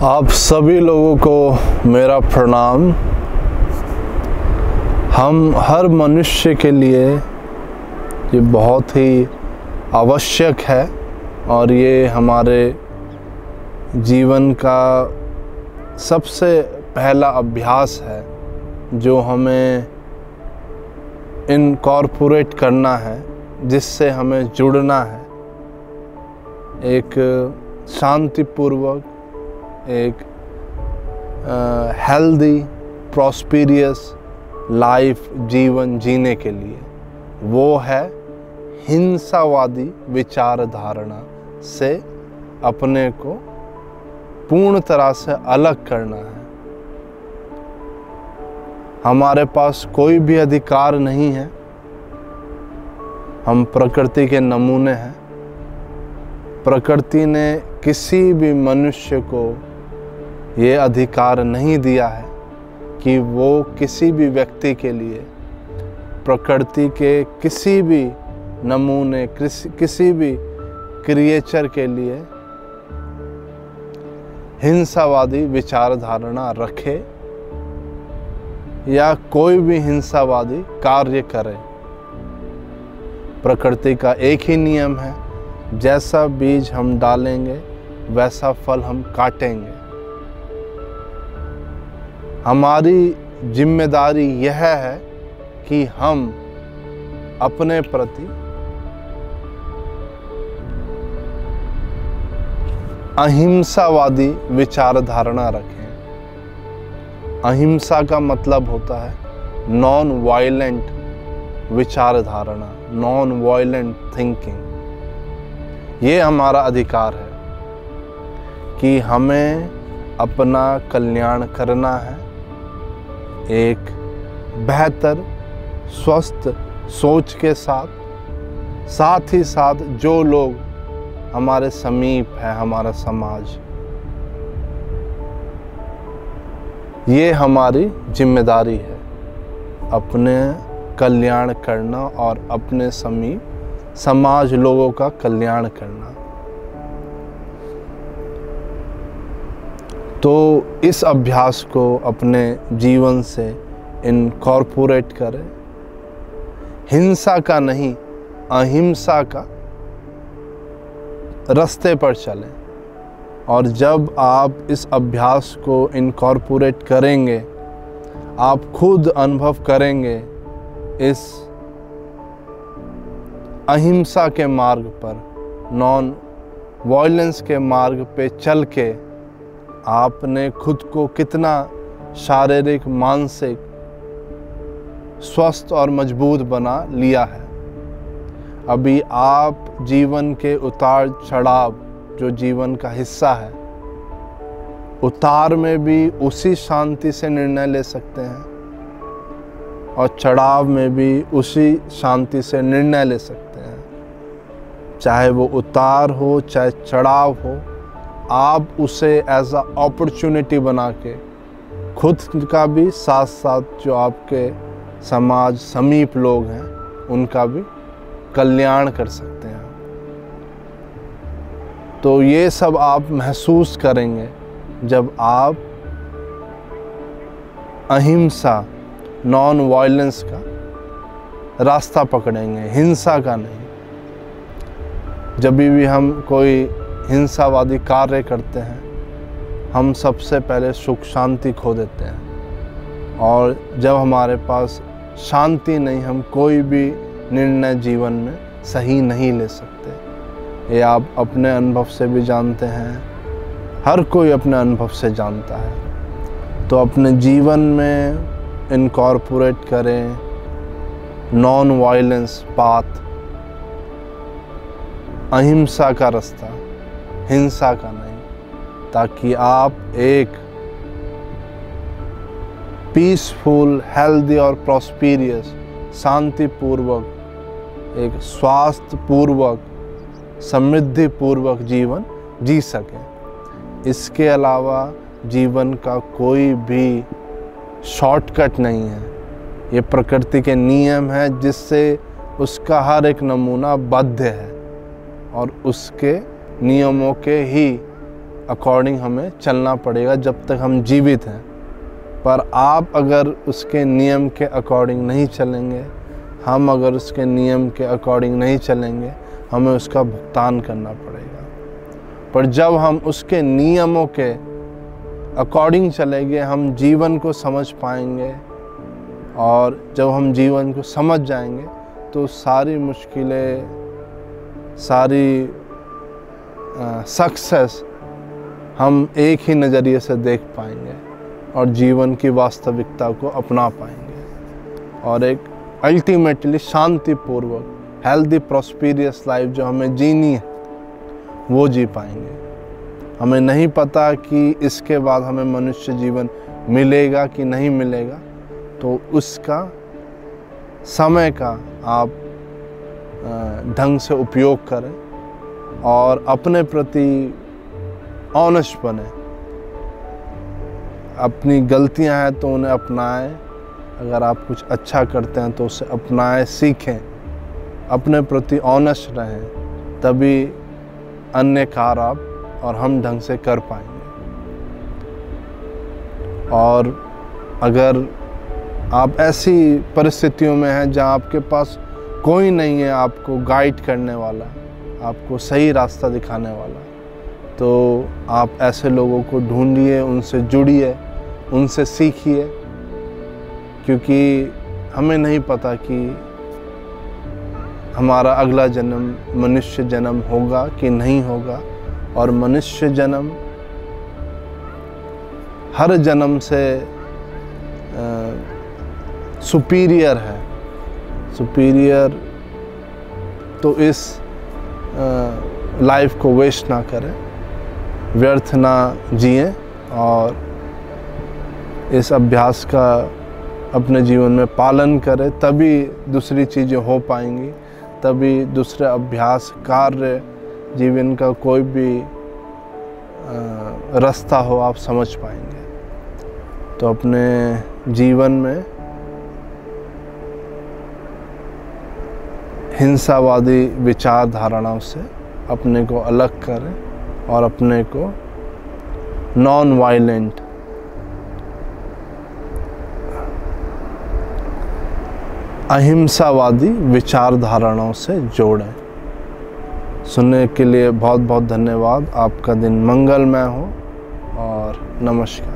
आप सभी लोगों को मेरा प्रणाम। हम हर मनुष्य के लिए ये बहुत ही आवश्यक है और ये हमारे जीवन का सबसे पहला अभ्यास है जो हमें इनकॉर्पोरेट करना है, जिससे हमें जुड़ना है। एक शांतिपूर्वक, एक हेल्दी प्रॉस्पेरियस लाइफ जीवन जीने के लिए, वो है हिंसावादी विचारधारणा से अपने को पूर्ण तरह से अलग करना है। हमारे पास कोई भी अधिकार नहीं है। हम प्रकृति के नमूने हैं। प्रकृति ने किसी भी मनुष्य को ये अधिकार नहीं दिया है कि वो किसी भी व्यक्ति के लिए प्रकृति के किसी भी नमूने, किसी भी क्रिएचर के लिए हिंसावादी विचारधारणा रखे या कोई भी हिंसावादी कार्य करे। प्रकृति का एक ही नियम है, जैसा बीज हम डालेंगे वैसा फल हम काटेंगे। हमारी जिम्मेदारी यह है कि हम अपने प्रति अहिंसावादी विचारधारणा रखें। अहिंसा का मतलब होता है नॉन वायलेंट विचारधारणा, नॉन वायलेंट थिंकिंग। ये हमारा अधिकार है कि हमें अपना कल्याण करना है। एक बेहतर स्वस्थ सोच के साथ ही साथ जो लोग हमारे समीप है, हमारा समाज, ये हमारी जिम्मेदारी है अपने कल्याण करना और अपने समीप समाज लोगों का कल्याण करना। तो इस अभ्यास को अपने जीवन से इनकॉर्पोरेट करें। हिंसा का नहीं, अहिंसा का रास्ते पर चलें। और जब आप इस अभ्यास को इनकॉर्पोरेट करेंगे, आप खुद अनुभव करेंगे इस अहिंसा के मार्ग पर, नॉन वायलेंस के मार्ग पे चल के आपने खुद को कितना शारीरिक, मानसिक स्वस्थ और मजबूत बना लिया है। अभी आप जीवन के उतार चढ़ाव, जो जीवन का हिस्सा है, उतार में भी उसी शांति से निर्णय ले सकते हैं और चढ़ाव में भी उसी शांति से निर्णय ले सकते हैं। चाहे वो उतार हो चाहे चढ़ाव हो, आप उसे एज अ अपॉर्चुनिटी बना के खुद का भी, साथ साथ जो आपके समाज समीप लोग हैं उनका भी कल्याण कर सकते हैं। तो ये सब आप महसूस करेंगे जब आप अहिंसा, नॉन वायलेंस का रास्ता पकड़ेंगे, हिंसा का नहीं। जब भी हम कोई हिंसावादी कार्य करते हैं, हम सबसे पहले सुख शांति खो देते हैं। और जब हमारे पास शांति नहीं, हम कोई भी निर्णय जीवन में सही नहीं ले सकते। ये आप अपने अनुभव से भी जानते हैं, हर कोई अपने अनुभव से जानता है। तो अपने जीवन में इनकॉर्पोरेट करें नॉन वायलेंस पाथ, अहिंसा का रास्ता, हिंसा का नहीं, ताकि आप एक पीसफुल, हेल्दी और प्रॉस्पेरियस, शांतिपूर्वक, एक स्वास्थ्यपूर्वक, समृद्धिपूर्वक जीवन जी सकें। इसके अलावा जीवन का कोई भी शॉर्टकट नहीं है। ये प्रकृति के नियम है जिससे उसका हर एक नमूना बद्ध है और उसके नियमों के ही अकॉर्डिंग हमें चलना पड़ेगा जब तक हम जीवित हैं। पर आप अगर उसके नियम के अकॉर्डिंग नहीं चलेंगे, हम अगर उसके नियम के अकॉर्डिंग नहीं चलेंगे, हमें उसका भुगतान करना पड़ेगा। पर जब हम उसके नियमों के अकॉर्डिंग चलेंगे, हम जीवन को समझ पाएंगे, और जब हम जीवन को समझ जाएंगे तो सारी मुश्किलें, सारी सक्सेस हम एक ही नज़रिए से देख पाएंगे और जीवन की वास्तविकता को अपना पाएंगे, और एक अल्टीमेटली शांतिपूर्वक हेल्दी प्रॉस्पेरियस लाइफ जो हमें जीनी है वो जी पाएंगे। हमें नहीं पता कि इसके बाद हमें मनुष्य जीवन मिलेगा कि नहीं मिलेगा, तो उसका समय का आप ढंग से उपयोग करें और अपने प्रति ऑनेस्ट बने। अपनी गलतियां हैं तो उन्हें अपनाएं, अगर आप कुछ अच्छा करते हैं तो उसे अपनाएं, सीखें, अपने प्रति ऑनेस्ट रहें, तभी अन्य कार्य आप और हम ढंग से कर पाएंगे। और अगर आप ऐसी परिस्थितियों में हैं जहां आपके पास कोई नहीं है आपको गाइड करने वाला, आपको सही रास्ता दिखाने वाला, तो आप ऐसे लोगों को ढूंढिए, उनसे जुड़िए, उनसे सीखिए, क्योंकि हमें नहीं पता कि हमारा अगला जन्म मनुष्य जन्म होगा कि नहीं होगा, और मनुष्य जन्म हर जन्म से सुपीरियर है। सुपीरियर तो इस लाइफ को वेस्ट ना करें, व्यर्थ ना जिए, और इस अभ्यास का अपने जीवन में पालन करें, तभी दूसरी चीज़ें हो पाएंगी, तभी दूसरे अभ्यास, कार्य, जीवन का कोई भी रास्ता हो आप समझ पाएंगे। तो अपने जीवन में हिंसावादी विचारधाराओं से अपने को अलग करें और अपने को नॉन वायलेंट, अहिंसावादी विचारधाराओं से जोड़ें। सुनने के लिए बहुत बहुत धन्यवाद। आपका दिन मंगलमय हो और नमस्कार।